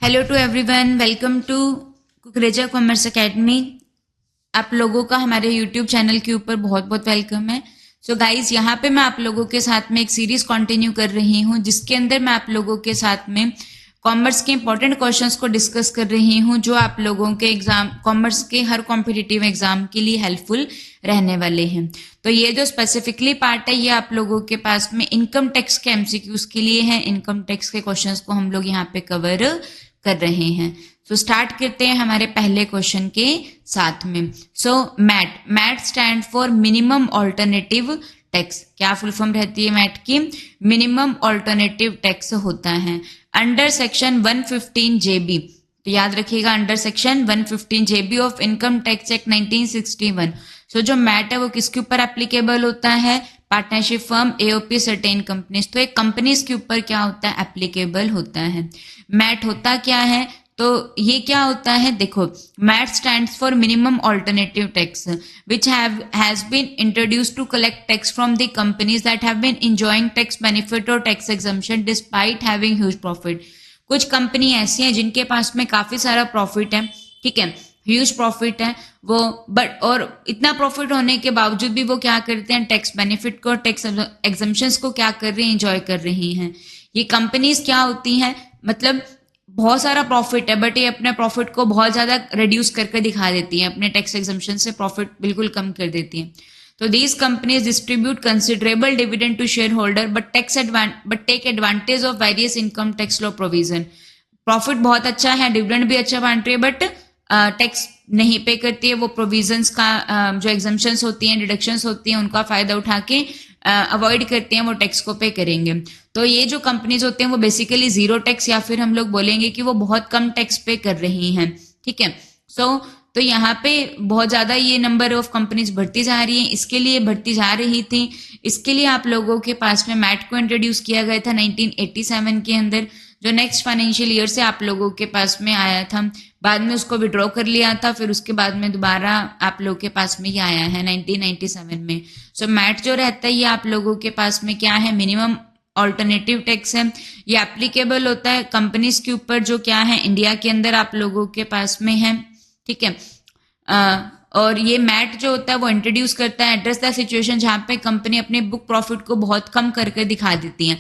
Hello to everyone, welcome to Kukreja commerce academy. आप लोगों का हमारे यूट्यूब चैनल के ऊपर बहुत बहुत वेलकम है। सो गाइज, यहाँ पे मैं आप लोगों के साथ में एक सीरीज कंटिन्यू कर रही हूँ जिसके अंदर मैं आप लोगों के साथ में कॉमर्स के इंपॉर्टेंट क्वेश्चंस को डिस्कस कर रही हूँ जो आप लोगों के एग्जाम, कॉमर्स के हर कॉम्पिटिटिव एग्जाम के लिए हेल्पफुल रहने वाले हैं। तो ये जो स्पेसिफिकली पार्ट है ये आप लोगों के पास में इनकम टैक्स के एमसीक्यूज के लिए है। इनकम टैक्स के क्वेश्चंस को हम लोग यहाँ पे कवर कर रहे हैं। सो स्टार्ट करते हैं हमारे पहले क्वेश्चन के साथ में। So MAT stand for minimum alternative tax. क्या फुल फॉर्म रहती है मैट की? मिनिमम ऑल्टरनेटिव टैक्स होता है अंडर सेक्शन 115 जेबी। तो याद रखिएगा, under section 115 JB of income tax act 1961। So जो मैट है वो किसके ऊपर एप्लीकेबल होता है? Partnership firm, AOP, certain companies. तो एक कंपनीज के ऊपर क्या होता है? एप्लीकेबल होता है। मैट होता क्या है? तो ये क्या होता है? देखो, MAT stands for minimum alternative tax which has been introduced to collect tax from the companies that have been enjoying tax benefit और tax exemption despite having huge profit. कुछ कंपनी ऐसी हैं जिनके पास में काफी सारा प्रॉफिट है, ठीक है, ह्यूज प्रॉफिट है वो, बट और इतना प्रॉफिट होने के बावजूद भी वो क्या करते हैं? टैक्स बेनिफिट को, टैक्स एग्जम्पशंस को क्या कर रही हैं? एंजॉय कर रही हैं। ये कंपनीज क्या होती हैं? मतलब बहुत सारा प्रॉफिट है बट ये अपने प्रॉफिट को बहुत ज्यादा रिड्यूस करके दिखा देती हैं, अपने टैक्स एग्जम्पशन से प्रॉफिट बिल्कुल कम कर देती हैं। तो these companies distribute considerable dividend to share holder but take advantage of various income tax law provision. Profit बहुत अच्छा है, डिविडेंड भी अच्छा बांट रही है, बट टैक्स नहीं पे करती है। वो प्रोविजंस का जो एग्जम्पशंस होती हैं, डिडक्शंस होती हैं, उनका फायदा उठा के अवॉइड करते हैं, वो टैक्स को पे करेंगे। तो ये जो कंपनीज होते हैं वो बेसिकली जीरो टैक्स या फिर हम लोग बोलेंगे कि वो बहुत कम टैक्स पे कर रही हैं, ठीक है। तो यहाँ पे बहुत ज्यादा ये नंबर ऑफ कंपनीज बढ़ती जा रही है, इसके लिए बढ़ती जा रही थी। इसके लिए आप लोगों के पास में मैट को इंट्रोड्यूस किया गया था 1987 के अंदर, जो नेक्स्ट फाइनेंशियल ईयर से आप लोगों के पास में आया था। बाद में उसको विड्रॉ कर लिया था, फिर उसके बाद में दोबारा आप लोगों के पास में ये आया है 1997 में। सो मैट जो रहता है ये आप लोगों के पास में क्या है? मिनिमम ऑल्टरनेटिव टैक्स है। ये एप्लीकेबल होता है कंपनीज के ऊपर जो क्या है इंडिया के अंदर आप लोगों के पास में है, ठीक है। और ये मैट जो होता है वो इंट्रोड्यूस करता है एड्रेस द सिचुएशन जहां पे कंपनी अपने बुक प्रॉफिट को बहुत कम करके दिखा देती है।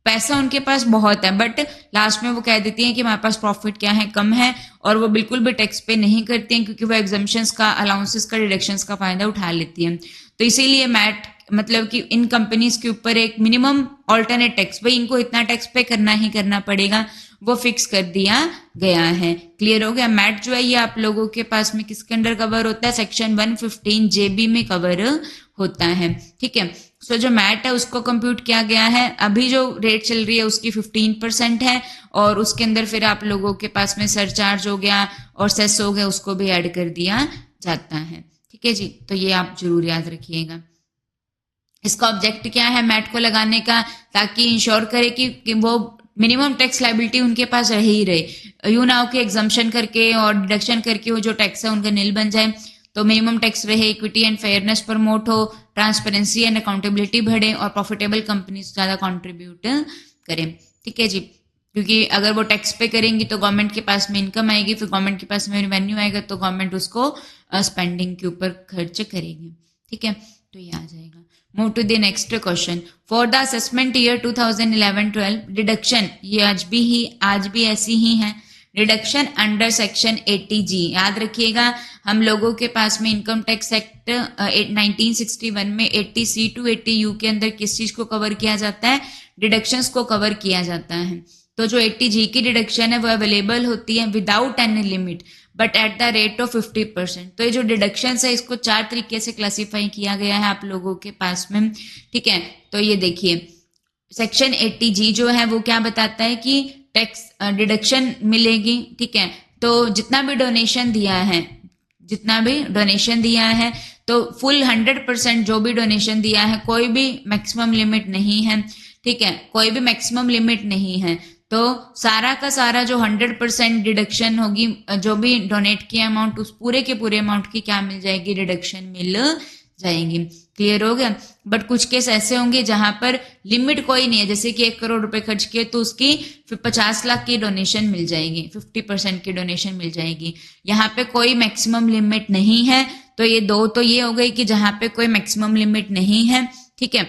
पैसा उनके पास बहुत है बट लास्ट में वो कह देती हैं कि हमारे पास प्रॉफिट क्या है? कम है, और वो बिल्कुल भी टैक्स पे नहीं करती हैं क्योंकि वो एग्जम्पशंस का, अलाउंसेस का, डिडक्शंस का फायदा उठा लेती हैं। तो इसीलिए मैट मतलब कि इन कंपनीज के ऊपर एक मिनिमम ऑल्टरनेट टैक्स, भाई इनको इतना टैक्स पे करना ही करना पड़ेगा, वो फिक्स कर दिया गया है। क्लियर हो गया? मैट जो है ये आप लोगों के पास में किसके अंडर कवर होता है? सेक्शन 115 जेबी में कवर होता है, ठीक है। सो जो मैट है उसको कंप्यूट किया गया है, अभी जो रेट चल रही है उसकी 15% है, और उसके अंदर फिर आप लोगों के पास में सरचार्ज हो गया और सेस हो गया, उसको भी ऐड कर दिया जाता है, ठीक है जी। तो ये आप जरूर याद रखिएगा। इसका ऑब्जेक्ट क्या है मैट को लगाने का? ताकि इंश्योर करे कि वो मिनिमम टैक्स लाइबिलिटी उनके पास रह ही रहे, यू ना हो कि एग्जम्पशन करके और डिडक्शन करके वो जो टैक्स है उनका नील बन जाए। तो मिनिमम टैक्स रहे, इक्विटी एंड फेयरनेस प्रमोट हो, ट्रांसपेरेंसी एंड अकाउंटेबिलिटी बढ़े, और प्रॉफिटेबल कंपनीज ज्यादा कंट्रीब्यूट करें, ठीक है जी। क्योंकि अगर वो टैक्स पे करेंगी तो गवर्नमेंट के पास में इनकम आएगी, फिर गवर्नमेंट के पास में रेवेन्यू आएगा तो गवर्नमेंट उसको स्पेंडिंग के ऊपर खर्च करेगी, ठीक है। तो ये आ जाएगा। Move to the next question. For the assessment year 2011-12 deduction, ये आज भी ऐसी ही है, डिडक्शन अंडर सेक्शन 80G। याद रखिएगा, हम लोगों के पास में इनकम टैक्स एक्ट 1961 में 80C to 80U के अंदर किस चीज को कवर किया जाता है? डिडक्शंस को कवर किया जाता है। तो जो 80G की डिडक्शन है वो अवेलेबल होती है without any limit but at the rate of 50%। तो ये जो डिडक्शन है इसको 4 तरीके से क्लासीफाई किया गया है आप लोगों के पास में, ठीक है। तो ये देखिए, सेक्शन 80G जो है वो क्या बताता है कि टैक्स डिडक्शन मिलेगी, ठीक है। तो जितना भी डोनेशन दिया है तो फुल 100% जो भी डोनेशन दिया है, कोई भी मैक्सिमम लिमिट नहीं है, ठीक है, कोई भी मैक्सिमम लिमिट नहीं है। तो सारा का सारा जो 100% डिडक्शन होगी, जो भी डोनेट किया अमाउंट, उस पूरे के पूरे अमाउंट की क्या मिल जाएगी? डिडक्शन मिल जाएगी। क्लियर हो गया। बट कुछ केस ऐसे होंगे जहां पर लिमिट कोई नहीं है, जैसे कि 1 करोड़ रुपए खर्च किए तो उसकी फिर 50 लाख की डोनेशन मिल जाएगी, 50% की डोनेशन मिल जाएगी। यहाँ पे कोई मैक्सिमम लिमिट नहीं है। तो ये दो तो ये हो गई कि जहां पे कोई मैक्सिमम लिमिट नहीं है, ठीक है,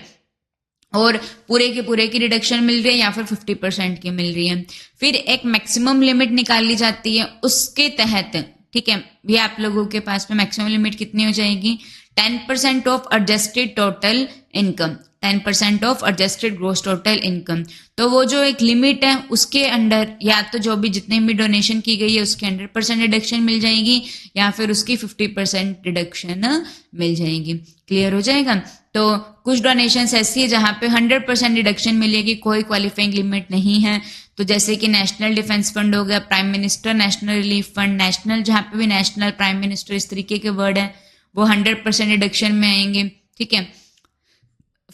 और पूरे की डिडक्शन मिल रही है या फिर 50% की मिल रही है। फिर एक मैक्सिमम लिमिट निकाली जाती है, उसके तहत, ठीक है, ये आप लोगों के पास में मैक्सिमम लिमिट कितनी हो जाएगी, 10% of adjusted total income, 10% of adjusted gross total income. तो वो जो एक लिमिट है उसके अंडर या तो जो भी जितने भी डोनेशन की गई है उसके 100% डिडक्शन मिल जाएगी या फिर उसकी 50% डिडक्शन मिल जाएगी। क्लियर हो जाएगा। तो कुछ डोनेशंस ऐसी है जहां पे 100% डिडक्शन मिलेगी, कोई क्वालिफाइंग लिमिट नहीं है। तो जैसे कि नेशनल डिफेंस फंड हो गया, prime minister national relief fund, national जहां पे भी नेशनल, प्राइम मिनिस्टर, इस तरीके के वर्ड है, वो 100% डिडक्शन में आएंगे, ठीक है।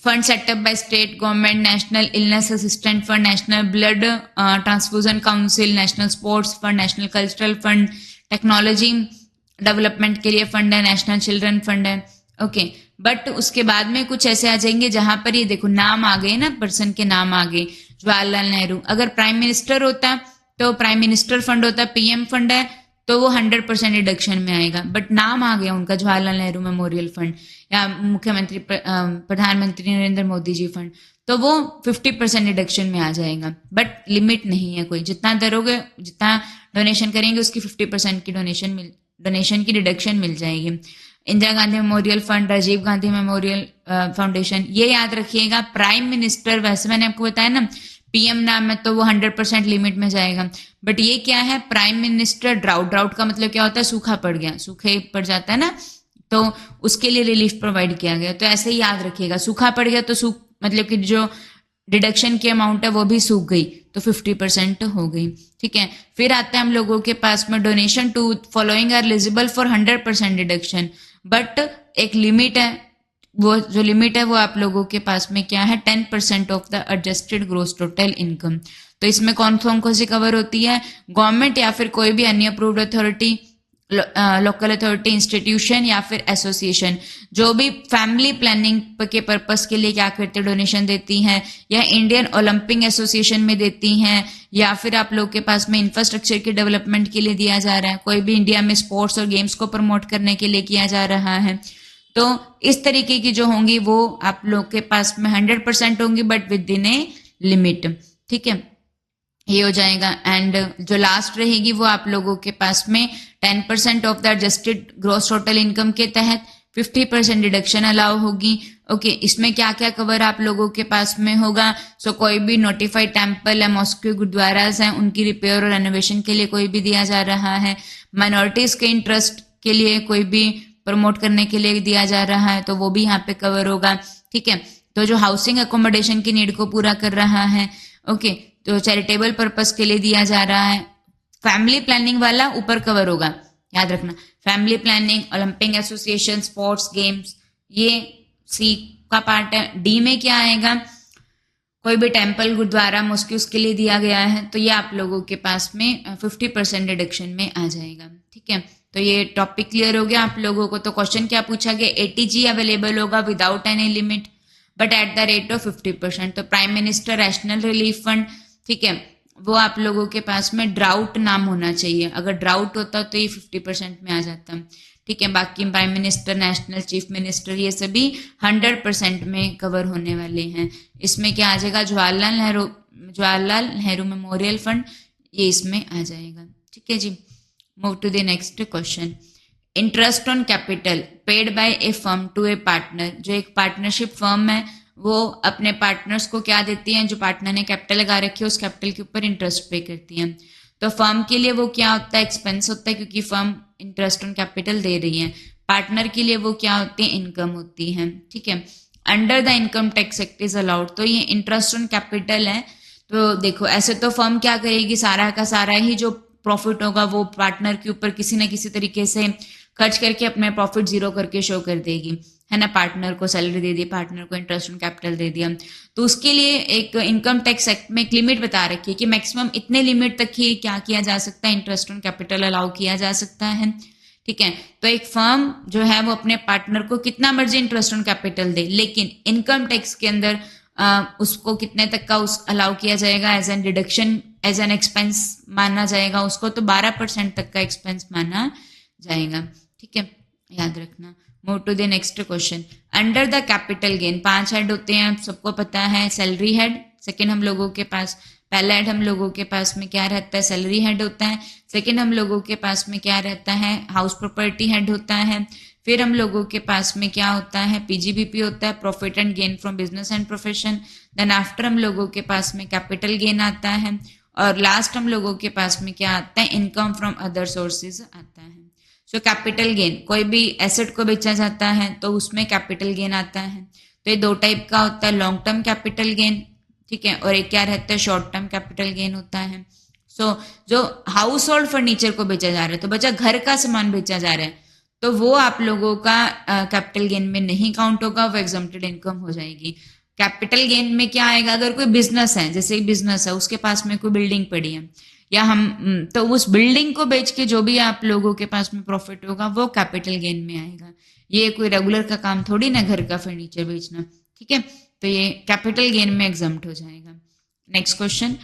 Fund setup by state government, national illness assistant fund, national blood transfusion council, national sports fund, national cultural fund, technology development के लिए फंड है, नेशनल चिल्ड्रन फंड है, ओके। बट उसके बाद में कुछ ऐसे आ जाएंगे जहां पर ये देखो नाम आ गए ना, पर्सन के नाम आ गए, जवाहरलाल नेहरू, अगर प्राइम मिनिस्टर होता तो प्राइम मिनिस्टर फंड होता, पीएम फंड है तो वो 100% डिडक्शन में आएगा। बट नाम आ गया उनका जवाहरलाल नेहरू मेमोरियल फंड या मुख्यमंत्री प्रधानमंत्री नरेंद्र मोदी जी फंड, तो वो 50% डिडक्शन में आ जाएगा। बट लिमिट नहीं है कोई, जितना दरोगे, जितना डोनेशन करेंगे उसकी 50% की डोनेशन की डिडक्शन मिल जाएगी। Indira Gandhi memorial fund, Rajiv Gandhi memorial foundation, ये याद रखिएगा। प्राइम मिनिस्टर, वैसे मैंने आपको बताया ना पीएम नाम है तो वो 100% लिमिट में जाएगा। बट ये क्या है, प्राइम मिनिस्टर ड्राउट का मतलब क्या होता है, सूखा पड़ गया, सूखे पड़ जाता है ना, तो उसके लिए रिलीफ प्रोवाइड किया गया। तो ऐसे ही याद रखिएगा, सूखा पड़ गया तो मतलब कि जो डिडक्शन की अमाउंट है वो भी सूख गई तो 50% हो गई, ठीक है। फिर आते हैं हम लोगों के पास में donation to following are eligible for 100% deduction, but एक लिमिट है, वो जो लिमिट है वो आप लोगों के पास में क्या है, 10% of the adjusted gross total income. तो इसमें कौन कौन सी कवर होती है, गवर्नमेंट या फिर कोई भी अन्य approved authority, local authority, institution या फिर एसोसिएशन, जो भी फैमिली प्लानिंग के पर्पस के लिए क्या करते हैं, डोनेशन देती हैं, या इंडियन ओलंपिक एसोसिएशन में देती हैं, या फिर आप लोग के पास में इंफ्रास्ट्रक्चर के डेवलपमेंट के लिए दिया जा रहा है, कोई भी इंडिया में स्पोर्ट्स और गेम्स को प्रमोट करने के लिए किया जा रहा है। तो इस तरीके की जो होंगी वो आप लोग के पास में 100% होंगी but with in a limit, ठीक है, ये हो जाएगा। एंड जो लास्ट रहेगी वो आप लोगों के पास में 10% of the adjusted gross total income के तहत 50% डिडक्शन अलाउ होगी, ओके। इसमें क्या क्या कवर आप लोगों के पास में होगा, सो कोई भी नोटिफाइड टेम्पल है, मॉस्क, गुरुद्वाराज हैं, उनकी रिपेयर और रेनोवेशन के लिए कोई भी दिया जा रहा है, माइनॉरिटीज के इंटरेस्ट के लिए कोई भी प्रमोट करने के लिए दिया जा रहा है तो वो भी यहाँ पे कवर होगा, ठीक है। तो जो हाउसिंग अकोमोडेशन की नीड को पूरा कर रहा है, ओके, तो चैरिटेबल पर्पस के लिए दिया जा रहा है। फैमिली प्लानिंग वाला ऊपर कवर होगा, याद रखना, family planning, Olympic association, sports, games, ये सी का पार्ट है। डी में क्या आएगा, कोई भी टेम्पल, गुरुद्वारा, मॉस्क उसके लिए दिया गया है तो ये आप लोगों के पास में 50% डिडक्शन में आ जाएगा, ठीक है। तो ये टॉपिक क्लियर हो गया आप लोगों को। तो क्वेश्चन क्या पूछा गया, एटीजी अवेलेबल होगा without any limit but at the rate of 50%। तो prime minister national relief fund, ठीक है, वो आप लोगों के पास में ड्राउट नाम होना चाहिए, अगर ड्राउट होता तो ये 50% में आ जाता, ठीक है। बाकी prime minister, national chief minister, ये सभी 100% में कवर होने वाले हैं। इसमें क्या आ जाएगा, जवाहरलाल नेहरू मेमोरियल फंड, ये इसमें आ जाएगा, ठीक है जी। Move to the next question, interest on capital paid by a firm to a partner. जो एक पार्टनरशिप फर्म है वो अपने पार्टनर्स को क्या देती है, जो पार्टनर ने कैपिटल लगा रखी है उस कैपिटल के ऊपर इंटरेस्ट पे करती है। तो फर्म के लिए वो क्या होता है, एक्सपेंस होता है क्योंकि फर्म इंटरेस्ट ऑन कैपिटल दे रही है। पार्टनर के लिए वो क्या होती है, इनकम होती है, ठीक है। Under the income tax act is allowed, तो ये इंटरेस्ट ऑन कैपिटल है। तो देखो ऐसे तो फर्म क्या करेगी, सारा का सारा ही जो प्रॉफिट होगा वो पार्टनर के ऊपर किसी ना किसी तरीके से खर्च करके अपने प्रॉफिट जीरो करके शो कर देगी, है ना। पार्टनर को सैलरी दे दी, पार्टनर को इंटरेस्ट ऑन कैपिटल दे दिया, तो उसके लिए एक इनकम टैक्स एक्ट में एक लिमिट बता रखी है कि मैक्सिमम इतने लिमिट तक ही क्या किया जा सकता है, इंटरेस्ट ऑन कैपिटल अलाउ किया जा सकता है, ठीक है। तो एक फर्म जो है वो अपने पार्टनर को कितना मर्जी इंटरेस्ट ऑन कैपिटल दे, लेकिन इनकम टैक्स के अंदर उसको कितने तक का उस अलाउ किया जाएगा, as an deduction, as an expense माना जाएगा उसको, तो 12% तक का एक्सपेंस माना जाएगा। ठीक है, याद रखना। Move to the next question. Under the capital gain 5 head होते हैं, आप सबको पता है। सैलरी हेड सेकेंड हम लोगों के पास, पहला हेड हम लोगों के पास में क्या रहता है, सैलरी हेड होता है। सेकेंड हम लोगों के पास में क्या रहता है, हाउस प्रॉपर्टी हेड होता है। फिर हम लोगों के पास में क्या होता है, पीजीबीपी होता है, profit and gain from business and profession. Then after हम लोगों के पास में कैपिटल गेन आता है, और लास्ट हम लोगों के पास में क्या आता है, इनकम फ्रॉम अदर सोर्सेज आता है। सो कैपिटल गेन, कोई भी एसेट को बेचा जाता है तो उसमें कैपिटल गेन आता है। तो ये 2 टाइप का होता है, लॉन्ग टर्म कैपिटल गेन, ठीक है, और एक क्या रहता है, शॉर्ट टर्म कैपिटल गेन होता है। सो जो हाउस होल्ड फर्नीचर को बेचा जा रहा है, तो बच्चा घर का सामान बेचा जा रहा है, तो वो आप लोगों का कैपिटल गेन में नहीं काउंट होगा, वो एग्जम्प्टेड इनकम हो जाएगी। कैपिटल गेन में क्या आएगा, अगर कोई बिजनेस है, जैसे बिजनेस है, उसके पास में कोई बिल्डिंग पड़ी है, या हम तो उस बिल्डिंग को बेच के जो भी आप लोगों के पास में प्रॉफिट होगा वो कैपिटल गेन में आएगा। ये कोई रेगुलर का काम थोड़ी ना घर का फर्नीचर बेचना, ठीक है, तो ये कैपिटल गेन में एग्जम्प्ट हो जाएगा। Next question,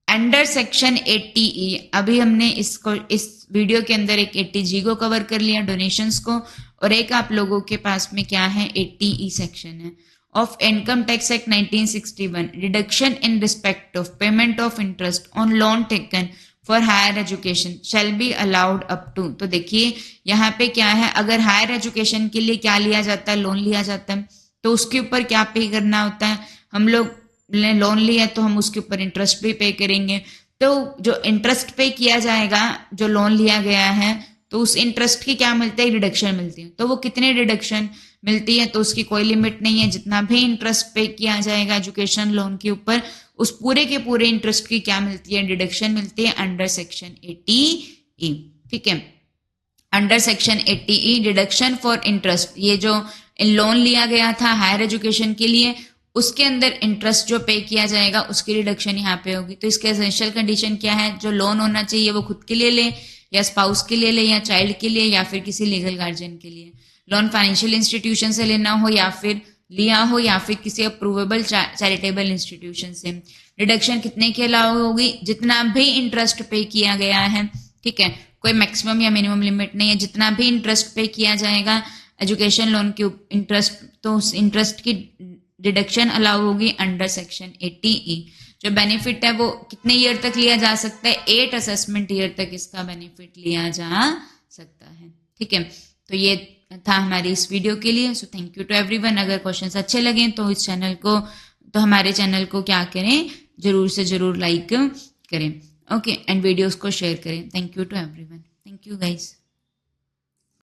under section 80E, अभी हमने इसको इस वीडियो के अंदर एक 80G को कवर कर लिया, डोनेशंस को, और एक आप लोगों के पास में क्या है, 80E सेक्शन है of Income Tax Act 1961, reduction in respect of payment of interest on loan taken for higher education shall be allowed up to। तो देखिए यहाँ पे क्या है, अगर हायर एजुकेशन के लिए क्या लिया जाता है, लोन लिया जाता है, तो उसके ऊपर क्या पे करना होता है, हम लोग ने लोन लिया तो हम उसके ऊपर इंटरेस्ट भी पे करेंगे। तो जो इंटरेस्ट पे किया जाएगा, जो लोन लिया गया है, तो उस इंटरेस्ट की क्या मिलती है, डिडक्शन मिलती है। तो वो कितने डिडक्शन मिलती है, तो उसकी कोई लिमिट नहीं है, जितना भी इंटरेस्ट पे किया जाएगा एजुकेशन लोन के ऊपर, उस पूरे के पूरे इंटरेस्ट की क्या मिलती है, डिडक्शन मिलती है अंडर सेक्शन 80E। ठीक है, under section 80E deduction for interest, ये जो लोन लिया गया था हायर एजुकेशन के लिए, उसके अंदर इंटरेस्ट जो पे किया जाएगा उसकी रिडक्शन यहाँ पे होगी। तो इसके एसेंशियल कंडीशन क्या है, जो लोन होना चाहिए वो खुद के लिए ले, या स्पाउस के लिए ले, या चाइल्ड के लिए, या फिर किसी लीगल गार्जियन के लिए। लोन फाइनेंशियल इंस्टीट्यूशन से लेना हो, या फिर लिया हो, या फिर किसी अप्रूवेबल चैरिटेबल इंस्टीट्यूशन से। रिडक्शन कितने के अलावा होगी, जितना भी इंटरेस्ट पे किया गया है, ठीक है, कोई मैक्सिमम या मिनिमम लिमिट नहीं है, जितना भी इंटरेस्ट पे किया जाएगा एजुकेशन लोन के इंटरेस्ट, तो उस इंटरेस्ट की डिडक्शन अलाउ होगी अंडर सेक्शन 80E। जो बेनिफिट है वो कितने ईयर तक लिया जा सकता है, 8 असेसमेंट ईयर तक इसका बेनिफिट लिया जा सकता है। ठीक है, तो ये था हमारी इस वीडियो के लिए। So thank you to everyone. अगर क्वेश्चंस अच्छे लगे तो इस चैनल को, तो हमारे चैनल को क्या करें, जरूर से जरूर लाइक करें, ओके, एंड वीडियोस को शेयर करें। Thank you to everyone, thank you guys.